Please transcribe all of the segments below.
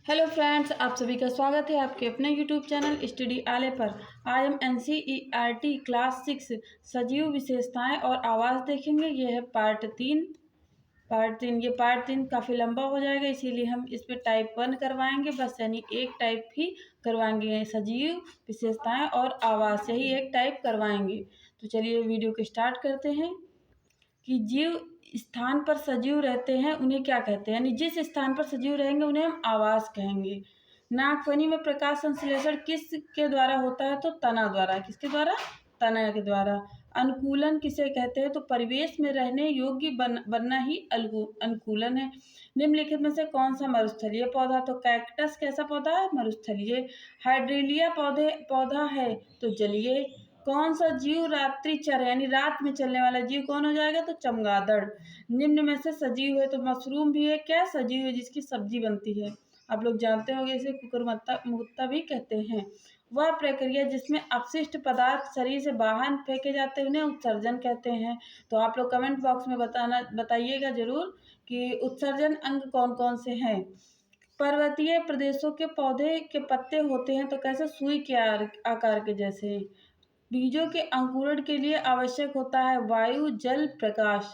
Hello friends, आप सभी का स्वागत है आपके अपने यूट्यूब चैनल स्टडी आले पर। आज हम एनसीईआरटी क्लास 6 सजीव विशेषताएं और आवाज़ देखेंगे। ये है पार्ट 3। ये पार्ट 3 काफ़ी लंबा हो जाएगा, इसीलिए हम इस पर टाइप 1 करवाएंगे बस, यानी एक टाइप ही करवाएंगे। सजीव विशेषताएं और आवाज़ से ही एक टाइप करवाएंगे। तो चलिए वीडियो को स्टार्ट करते हैं। कि जीव स्थान पर सजीव रहते हैं उन्हें क्या कहते हैं, यानी जिस स्थान पर सजीव रहेंगे उन्हें हम आवास कहेंगे। नागफनी में प्रकाश संश्लेषण किसके द्वारा होता है, तो तना द्वारा। किसके द्वारा? तना के द्वारा। अनुकूलन किसे कहते हैं, तो परिवेश में रहने योग्य बनना ही अनुकूलन है। निम्नलिखित में से कौन सा मरुस्थलीय पौधा, तो कैक्टस कैसा पौधा है? मरुस्थलीय। हाइड्रेलिया पौधा है तो जलीय। कौन सा जीव रात्रिचर यानी रात में चलने वाला जीव कौन हो जाएगा, तो चमगादड़। निम्न में से सजीव है, तो मशरूम भी है क्या? सजीव है, जिसकी सब्जी बनती है। आप लोग जानते होंगे इसे कुकुरमुत्ता भी कहते हैं। वह प्रक्रिया जिसमें अपशिष्ट पदार्थ शरीर से बाहर फेंके जाते हैं उन्हें उत्सर्जन कहते हैं। तो आप लोग कमेंट बॉक्स में बताइएगा जरूर कि उत्सर्जन अंग कौन कौन से हैं। पर्वतीय प्रदेशों के पौधे के पत्ते होते हैं तो कैसे? सुई के आकार के जैसे। बीजों के अंकुरण के लिए आवश्यक होता है वायु, जल, प्रकाश।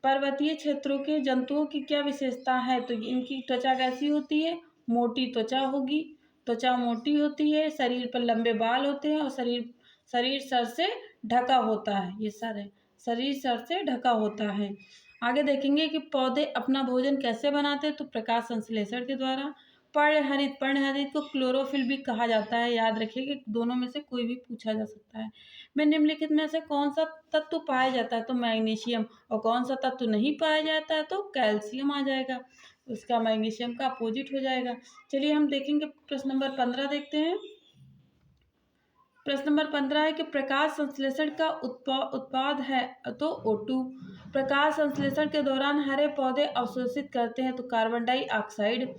पर्वतीय क्षेत्रों के जंतुओं की क्या विशेषता है, तो इनकी त्वचा कैसी होती है? मोटी त्वचा होगी। त्वचा मोटी होती है, शरीर पर लंबे बाल होते हैं और शरीर शरीर सर से ढका होता है। ये सर है, शरीर सर से ढका होता है। आगे देखेंगे कि पौधे अपना भोजन कैसे बनाते हैं, तो प्रकाश संश्लेषण के द्वारा। पर्णहरित को क्लोरोफिल भी कहा जाता है। याद रखिए कि दोनों में से कोई भी पूछा जा सकता है। में निम्नलिखित में से कौन सा तत्व पाया जाता है, तो मैग्नीशियम। और कौन सा तत्व नहीं पाया जाता है, तो कैल्शियम आ जाएगा। उसका मैग्नीशियम का अपोजिट हो जाएगा। चलिए हम देखेंगे प्रश्न नंबर 15 देखते हैं। प्रश्न नंबर 15 है कि प्रकाश संश्लेषण का उत्पाद है, तो O2। प्रकाश संश्लेषण के दौरान हरे पौधे अवशोषित करते हैं, तो कार्बन डाइऑक्साइड।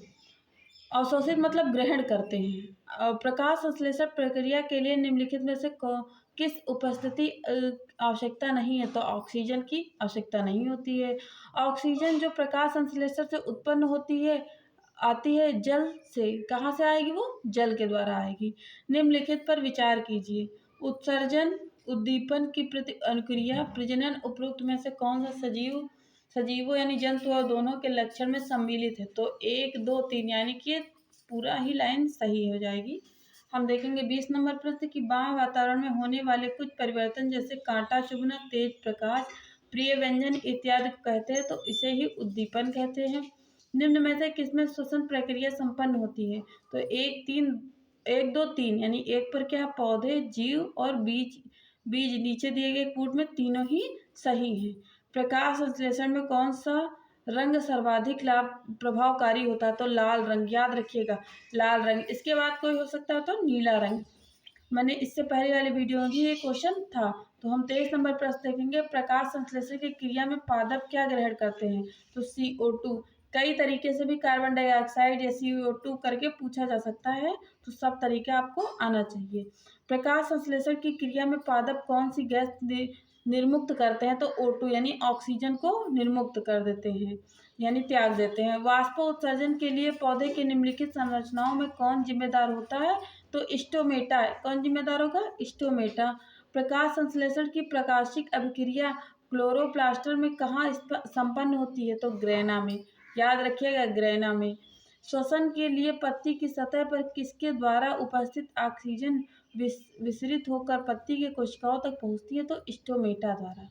अवशोषित मतलब ग्रहण करते हैं। प्रकाश संश्लेषण प्रक्रिया के लिए निम्नलिखित में से किस उपस्थिति आवश्यकता नहीं है, तो ऑक्सीजन की आवश्यकता नहीं होती है। ऑक्सीजन जो प्रकाश संश्लेषण से उत्पन्न होती है आती है जल से। कहाँ से आएगी? वो जल के द्वारा आएगी। निम्नलिखित पर विचार कीजिए। उत्सर्जन, उद्दीपन की प्रति अनुक्रिया, प्रजनन, उपरोक्त में से कौन सा सजीवों यानी जंतु और दोनों के लक्षण में सम्मिलित है, तो 1, 2, 3 यानी कि पूरा ही लाइन सही हो जाएगी। हम देखेंगे 20 नंबर प्रश्न की बाह्य वातावरण में होने वाले कुछ परिवर्तन जैसे कांटा चुभना, तेज प्रकाश, प्रिय व्यंजन इत्यादि को कहते हैं, तो इसे ही उद्दीपन कहते हैं। निम्न में से किसमें श्वसन प्रक्रिया संपन्न होती है, तो 1, 2, 3 यानी एक पर क्या है? पौधे, जीव और बीज। बीज नीचे दिए गए कूट में तीनों ही सही हैं। प्रकाश संश्लेषण में कौन सा रंग सर्वाधिक लाभ प्रभावकारी होता है, तो लाल रंग। याद रखिएगा लाल रंग। इसके बाद कोई हो सकता है तो नीला रंग। मैंने इससे पहले वाले वीडियो में भी ये क्वेश्चन था। तो हम 23 नंबर प्रश्न देखेंगे। प्रकाश संश्लेषण की क्रिया में पादप क्या ग्रहण करते हैं, तो CO2। कई तरीके से भी कार्बन डाइऑक्साइड या CO2 करके पूछा जा सकता है, तो सब तरीके आपको आना चाहिए। प्रकाश संश्लेषण की क्रिया में पादप कौन सी गैस निर्मुक्त करते हैं, तो O2 यानी ऑक्सीजन को निर्मुक्त कर देते हैं, यानी त्याग देते हैं। वाष्प उत्सर्जन के लिए पौधे के निम्नलिखित संरचनाओं में कौन जिम्मेदार होता है, तो स्टोमेटा। कौन जिम्मेदार होगा? स्टोमेटा। प्रकाश संश्लेषण की प्रकाशिक अभिक्रिया क्लोरोप्लास्ट में कहाँ संपन्न होती है, तो ग्रेना में। याद रखिएगा ग्रेना में। श्वसन के लिए पत्ती की सतह पर किसके द्वारा उपस्थित ऑक्सीजन विसरित होकर पत्ती के कोशिकाओं तक पहुँचती है, तो स्टोमेटा द्वारा।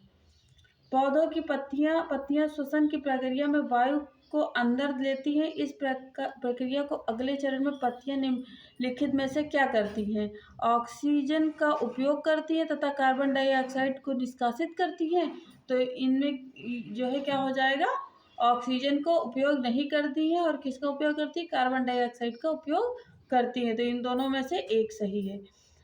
पौधों की पत्तियां श्वसन की प्रक्रिया में वायु को अंदर लेती हैं। इस प्रक्रिया को अगले चरण में पत्तियां निम्नलिखित में से क्या करती हैं? ऑक्सीजन का उपयोग करती हैं तथा कार्बन डाइऑक्साइड को निष्कासित करती हैं। तो इनमें जो है क्या हो जाएगा? ऑक्सीजन को उपयोग नहीं करती हैं और किसका उपयोग करती है? कार्बन डाइऑक्साइड का उपयोग करती हैं। तो इन दोनों में से एक सही है।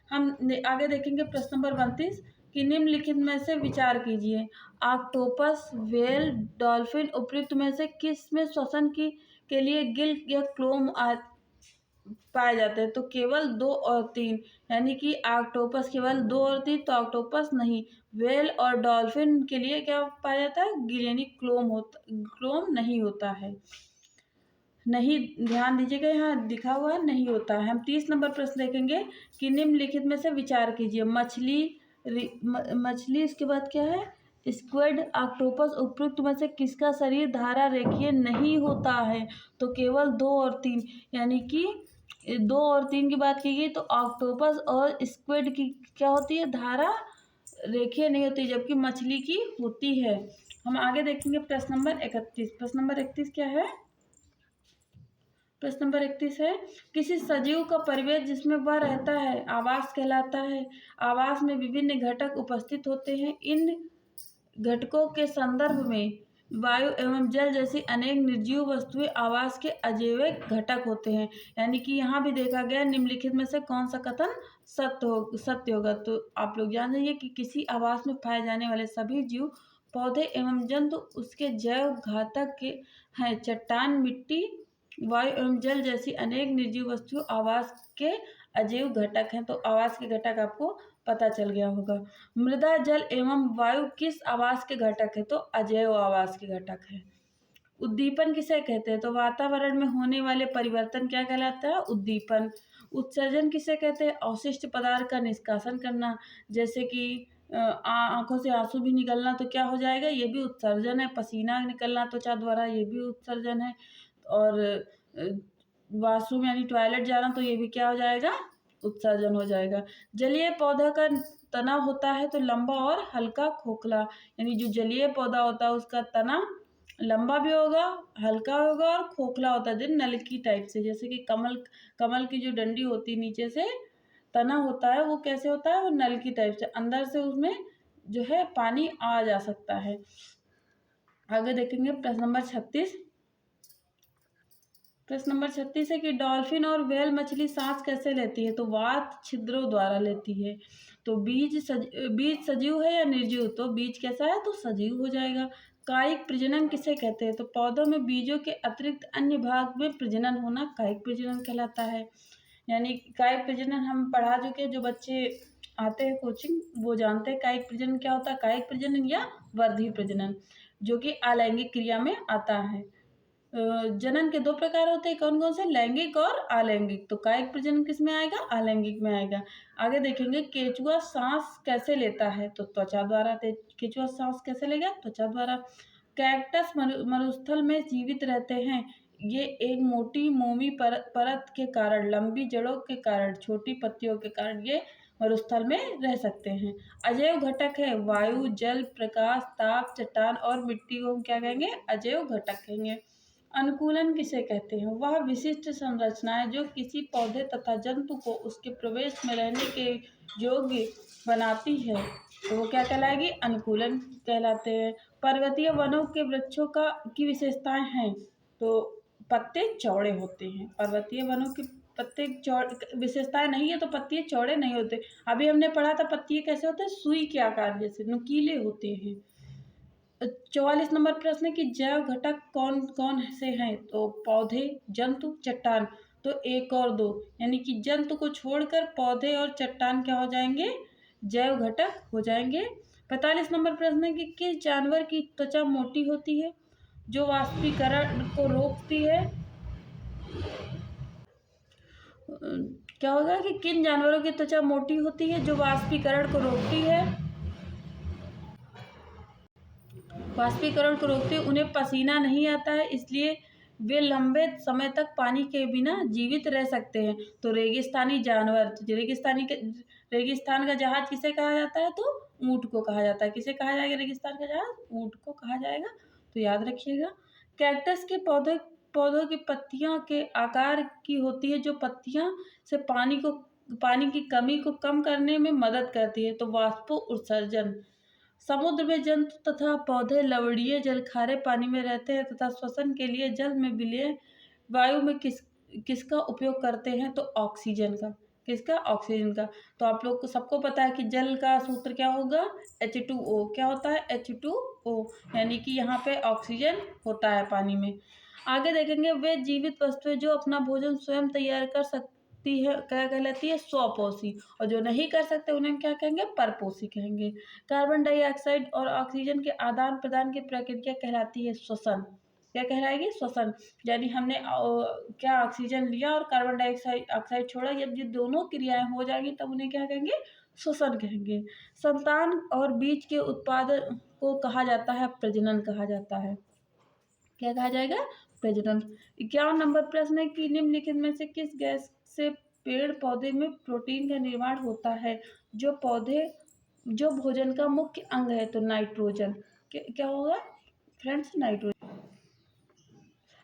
हम आगे देखेंगे प्रश्न नंबर 32 कि निम्नलिखित में से विचार कीजिए। ऑक्टोपस, व्हेल, डॉल्फिन उपयुक्त में से किस में श्वसन की के लिए गिल या क्लोम पाए जाते हैं, तो केवल 2 और 3 यानी कि ऑक्टोपस केवल 2 और 3, तो ऑक्टोपस नहीं। व्हेल और डॉल्फिन के लिए क्या पाया जाता है? गिल यानी क्लोम नहीं होता है। नहीं, ध्यान दीजिएगा यहाँ लिखा हुआ है नहीं होता है। हम 30 नंबर प्रश्न देखेंगे कि निम्नलिखित में से विचार कीजिए। मछली, इसके बाद क्या है, स्क्विड, ऑक्टोपस, उपयुक्त में से किसका शरीर धारा रेखीय नहीं होता है? तो केवल 2 और 3, यानी कि 2 और 3 की बात की गई तो ऑक्टोपस और स्क्विड की क्या होती है, धारा रेखीय नहीं होती, जबकि मछली की होती है। हम आगे देखेंगे प्रश्न नंबर 31। प्रश्न नंबर 31 क्या है? प्रश्न नंबर 31 है, किसी सजीव का परिवेश जिसमें वह रहता है आवास कहलाता है। आवास में विभिन्न घटक उपस्थित होते हैं। इन घटकों के संदर्भ में वायु एवं जल जैसी अनेक निर्जीव वस्तुएं आवास के अजैविक घटक होते हैं। यानी कि यहाँ भी देखा गया निम्नलिखित में से कौन सा कथन सत्य होगा। तो आप लोग जान जाइए कि किसी आवास में पाए जाने वाले सभी जीव, पौधे एवं जंतु उसके जैव घातक के हैं। चट्टान, मिट्टी, वायु एवं जल जैसी अनेक निर्जीव वस्तु आवास के अजैव घटक हैं। तो आवास के घटक आपको पता चल गया होगा। मृदा, जल एवं वायु किस आवास के घटक है? तो अजैव आवास के घटक है। उद्दीपन किसे कहते हैं? तो वातावरण में होने वाले परिवर्तन क्या कहलाता है? उद्दीपन। उत्सर्जन किसे कहते हैं? अवशिष्ट पदार्थ का निष्कासन करना, जैसे कि आंखों से आंसू भी निकलना तो क्या हो जाएगा, ये भी उत्सर्जन है। पसीना निकलना त्वचा द्वारा, ये भी उत्सर्जन है। और वॉशरूम यानी टॉयलेट जाना तो ये भी क्या हो जाएगा, उत्सर्जन हो जाएगा। जलीय पौधा का तना होता है तो लंबा और हल्का खोखला, यानी जो जलीय पौधा होता है उसका तना लंबा भी होगा, हल्का होगा और खोखला होता है, नलकी टाइप से। जैसे कि कमल की जो डंडी होती है नीचे से तना होता है, वो कैसे होता है, वो नलकी टाइप से, अंदर से उसमें जो है पानी आ जा सकता है। आगे देखेंगे प्रश्न नंबर 36। प्रश्न नंबर 36 है कि डॉल्फिन और व्हेल मछली सांस कैसे लेती है? तो वात छिद्रों द्वारा लेती है। तो बीज सजीव है या निर्जीव? तो बीज कैसा है, तो सजीव हो जाएगा। कायिक प्रजनन किसे कहते हैं? तो पौधों में बीजों के अतिरिक्त अन्य भाग में प्रजनन होना कायिक प्रजनन कहलाता है। यानी कायिक प्रजनन हम पढ़ा चुके हैं, जो बच्चे आते हैं कोचिंग वो जानते हैं कायिक प्रजनन क्या होता है। कायिक प्रजनन या वर्धी प्रजनन, जो कि अलैंगिक क्रिया में आता है। जनन के 2 प्रकार होते हैं, कौन कौन से? लैंगिक और अलैंगिक। तो कायिक प्रजनन किस में आएगा? अलैंगिक में आएगा। आगे देखेंगे केंचुआ सांस कैसे लेता है? तो त्वचा द्वारा। केंचुआ सांस कैसे लेगा? त्वचा द्वारा। कैक्टस मरुस्थल में जीवित रहते हैं। ये एक मोटी मोमी परत के कारण, लंबी जड़ों के कारण, छोटी पत्तियों के कारण ये मरुस्थल में रह सकते हैं। अजैव घटक है वायु, जल, प्रकाश, ताप, चट्टान और मिट्टी को हम क्या कहेंगे? अजैव घटक कहेंगे। अनुकूलन किसे कहते हैं? वह विशिष्ट संरचनाएं जो किसी पौधे तथा जंतु को उसके प्रवेश में रहने के योग्य बनाती है, तो वो क्या कहलाएगी? अनुकूलन कहलाते हैं। पर्वतीय वनों के वृक्षों की विशेषताएं हैं, तो पत्ते चौड़े होते हैं। पर्वतीय वनों के पत्ते चौड़े, विशेषताएं नहीं है तो पत्ते चौड़े नहीं होते। अभी हमने पढ़ा था पत्ते कैसे होते हैं, सुई के आकार जैसे नुकीले होते हैं। 44 नंबर प्रश्न की जैव घटक कौन कौन से हैं? तो पौधे, जंतु, चट्टान। तो 1 और 2, यानी कि जंतु को छोड़कर पौधे और चट्टान क्या हो जाएंगे? जैव घटक हो जाएंगे। 45 नंबर प्रश्न की किस जानवर की त्वचा मोटी होती है? जो वाष्पीकरण को रोकती है। क्या होगा कि किन जानवरों की त्वचा मोटी होती है? जो वाष्पीकरण को रोकती है, वाष्पीकरण को रोकते उन्हें पसीना नहीं आता है, इसलिए वे लंबे समय तक पानी के बिना जीवित रह सकते हैं। तो रेगिस्तानी जानवर, तो रेगिस्तान का जहाज किसे कहा जाता है? तो ऊंट को कहा जाता है। किसे कहा जाएगा रेगिस्तान का जहाज? ऊंट को कहा जाएगा। तो याद रखिएगा। कैक्टस के पौधों की पत्तियां के आकार की होती है, जो पत्तियां से पानी की कमी को कम करने में मदद करती है। तो वाष्पो उत्सर्जन। समुद्र में जंतु तथा पौधे लवणीय जल खारे पानी में रहते हैं तथा श्वसन के लिए जल में विलय वायु में किसका उपयोग करते हैं? तो ऑक्सीजन का। किसका? ऑक्सीजन का। तो आप लोग को सबको पता है कि जल का सूत्र क्या होगा? H2O। क्या होता है? H2O, यानी कि यहाँ पे ऑक्सीजन होता है पानी में। आगे देखेंगे वे जीवित वस्तुएं जो अपना भोजन स्वयं तैयार कर सकती है क्या कहलाती है? स्वपोषी। और जो नहीं कर सकते उन्हें क्या कहेंगे? परपोषी कहेंगे। कार्बन डाइऑक्साइड और ऑक्सीजन के आदान प्रदान की प्रक्रिया कहलाती है श्वसन। क्या कहलाएगी? श्वसन। यानी हमने क्या ऑक्सीजन लिया और कार्बन डाइऑक्साइड ऑक्साइड छोड़ा, जब ये दोनों क्रियाएं हो जाएंगी तब उन्हें क्या कहेंगे? श्वसन कहेंगे। संतान और बीज के उत्पादन को कहा जाता है प्रजनन कहा जाता है। क्या कहा जाएगा? प्रजनन। 51 नंबर प्रश्न है कि निम्नलिखित में से किस गैस से पेड़ पौधे में प्रोटीन का निर्माण होता है? जो भोजन का मुख्य अंग है, तो नाइट्रोजन। क्या होगा फ्रेंड्स? नाइट्रोजन।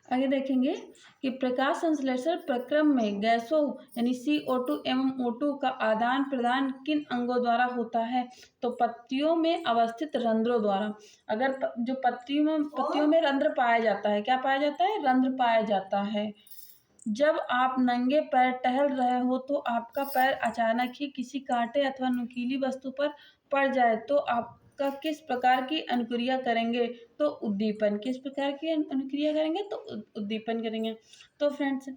आगे देखेंगे कि प्रकाश संश्लेषण प्रक्रम में गैसों यानी CO2 एवं O2 का आदान प्रदान किन अंगों द्वारा होता है? तो पत्तियों में अवस्थित रंध्रों द्वारा। अगर जो पत्तियों में रंध्र पाया जाता है, क्या पाया जाता है? रंध्र पाया जाता है। जब आप नंगे पैर टहल रहे हो तो आपका पैर अचानक ही किसी कांटे अथवा नुकीली वस्तु पर पड़ जाए तो आपका किस प्रकार की अनुक्रिया करेंगे? तो उद्दीपन। किस प्रकार की अनुक्रिया करेंगे? तो उद्दीपन करेंगे। तो फ्रेंड्स,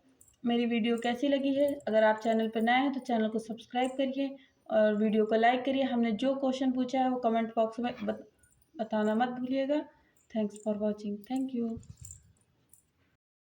मेरी वीडियो कैसी लगी है? अगर आप चैनल पर नए हैं तो चैनल को सब्सक्राइब करिए और वीडियो को लाइक करिए। हमने जो क्वेश्चन पूछा है वो कमेंट बॉक्स में बताना मत भूलिएगा। Thanks for watching. Thank you.